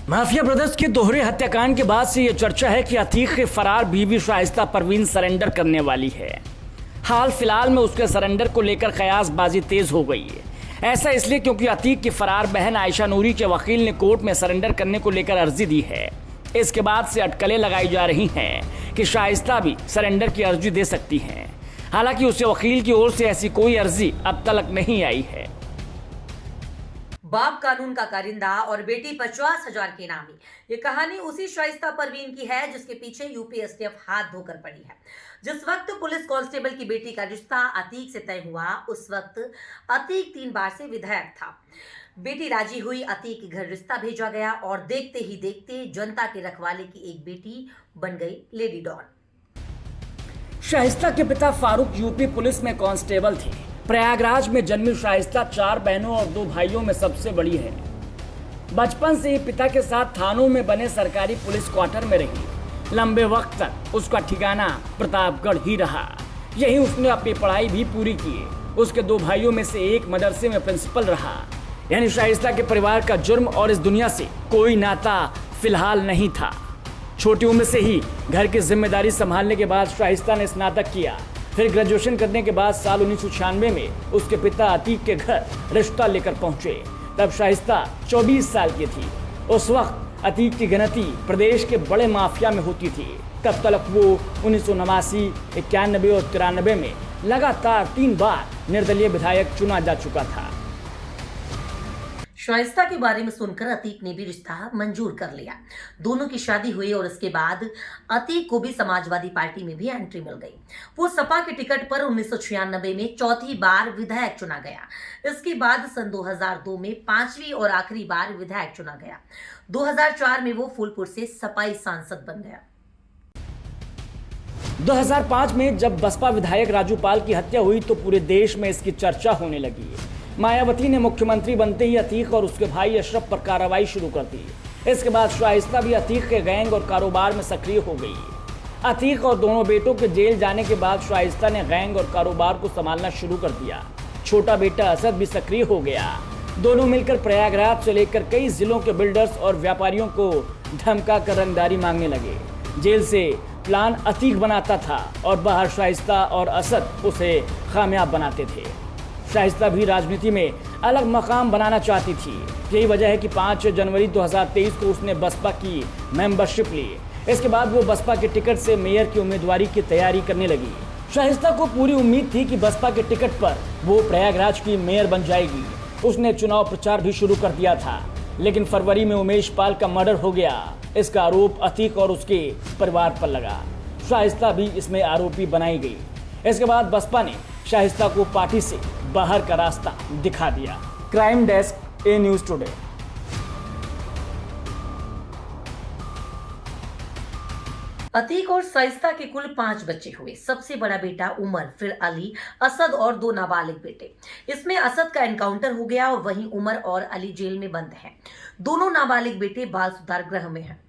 Mafia brothers के दोहरे हत्याकांड के बाद से यह चर्चा है कि अतीक की फरार बीवी शाइस्ता परवीन सरेंडर करने वाली है। हाल फिलहाल में उसके सरेंडर को लेकर कयासबाजी तेज हो गई है। ऐसा इसलिए क्योंकि अतीक की फरार बहन आयशा नूरी के वकील ने कोर्ट में सरेंडर करने को लेकर अर्जी दी है। इसके बाद से अटकलें लगाई जा रही हैं कि शाइस्ता भी सरेंडर की अर्जी दे सकती हैं। हालांकि उसके वकील की ओर से ऐसी कोई अर्जी अब तक नहीं आई है। बाप कानून का कारिंदा और बेटी 50,000 की इनामी, ये कहानी उसी शाइस्ता परवीन की है जिसके पीछे यूपी एसटीएफ हाथ धोकर पड़ी है। जिस वक्त पुलिस कांस्टेबल की बेटी का रिश्ता अतीक से तय हुआ, उस वक्त अतीक 3 बार से विधायक था। बेटी राजी हुई, अतीक के घर रिश्ता भेजा गया और देखते ही देखते जनता के रखवाले की एक बेटी बन गई लेडी डॉन। शाइस्ता के पिता फारूक यूपी पुलिस में कांस्टेबल थे। प्रयागराज में जन्मी शाइस्ता 4 बहनों और 2 भाइयों में सबसे बड़ी है। बचपन से ही पिता के साथ थानों में बने सरकारी पुलिस क्वार्टर में रही। लंबे वक्त तक उसका ठिकाना प्रतापगढ़ ही रहा। यही उसने अपनी पढ़ाई भी पूरी की। उसके 2 भाइयों में से एक मदरसे में प्रिंसिपल रहा। यानी शाइस्ता के परिवार का जुर्म और इस दुनिया से कोई नाता फिलहाल नहीं था। छोटी उम्र से ही घर की जिम्मेदारी संभालने के बाद शाइस्ता ने स्नातक किया। फिर ग्रेजुएशन करने के बाद साल 1996 में उसके पिता अतीक के घर रिश्ता लेकर पहुंचे। तब शाइस्ता 24 साल की थी। उस वक्त अतीक की गिनती प्रदेश के बड़े माफिया में होती थी। तब तक वो 1989, 91 और 93 में लगातार 3 बार निर्दलीय विधायक चुना जा चुका था। शाइस्ता के बारे में सुनकर अतीक ने भी रिश्ता मंजूर कर लिया। दोनों की शादी हुई और इसके बाद अतीक को भी समाजवादी पार्टी में भी एंट्री मिल गई। वो सपा के टिकट पर 1996 में 4थी बार विधायक चुना गया। इसके बाद सन 2002 में 5वीं और आखिरी बार विधायक चुना गया। 2004 में वो फूलपुर से सपाई सांसद बन गया। 2005 में जब बसपा विधायक राजू पाल की हत्या हुई तो पूरे देश में इसकी चर्चा होने लगी। मायावती ने मुख्यमंत्री बनते ही अतीक और उसके भाई अशरफ पर कार्रवाई शुरू कर दी। इसके बाद शाइस्ता भी अतीक के गैंग और कारोबार में सक्रिय हो गई। अतीक और दोनों बेटों के जेल जाने के बाद शाइस्ता ने गैंग और कारोबार को संभालना शुरू कर दिया। छोटा बेटा असद भी सक्रिय हो गया। दोनों मिलकर प्रयागराज से लेकर कई जिलों के बिल्डर्स और व्यापारियों को धमका कर रंगदारी मांगने लगे। जेल से प्लान अतीक बनाता था और बाहर शाइस्ता और असद उसे कामयाब बनाते थे। शाइस्ता भी राजनीति में अलग मकाम बनाना चाहती थी। यही वजह है कि 5 जनवरी 2023 को उसने बसपा की मेंबरशिप ली। इसके बाद वो बसपा के टिकट से मेयर की उम्मीदवारी की तैयारी करने लगी। शाइस्ता को पूरी उम्मीद थी कि बसपा के टिकट पर वो प्रयागराज की मेयर बन जाएगी। उसने चुनाव प्रचार भी शुरू कर दिया था, लेकिन फरवरी में उमेश पाल का मर्डर हो गया। इसका आरोप अतीक और उसके परिवार पर लगा। शाइस्ता भी इसमें आरोपी बनाई गई। इसके बाद बसपा ने शाइस्ता को पार्टी से बाहर का रास्ता दिखा दिया। क्राइम डेस्क, ए न्यूज़ टुडे। अतीक और शाइस्ता के कुल 5 बच्चे हुए। सबसे बड़ा बेटा उमर, फिर अली, असद और 2 नाबालिग बेटे। इसमें असद का एनकाउंटर हो गया और वहीं उमर और अली जेल में बंद हैं। दोनों नाबालिग बेटे बाल सुधार गृह में हैं।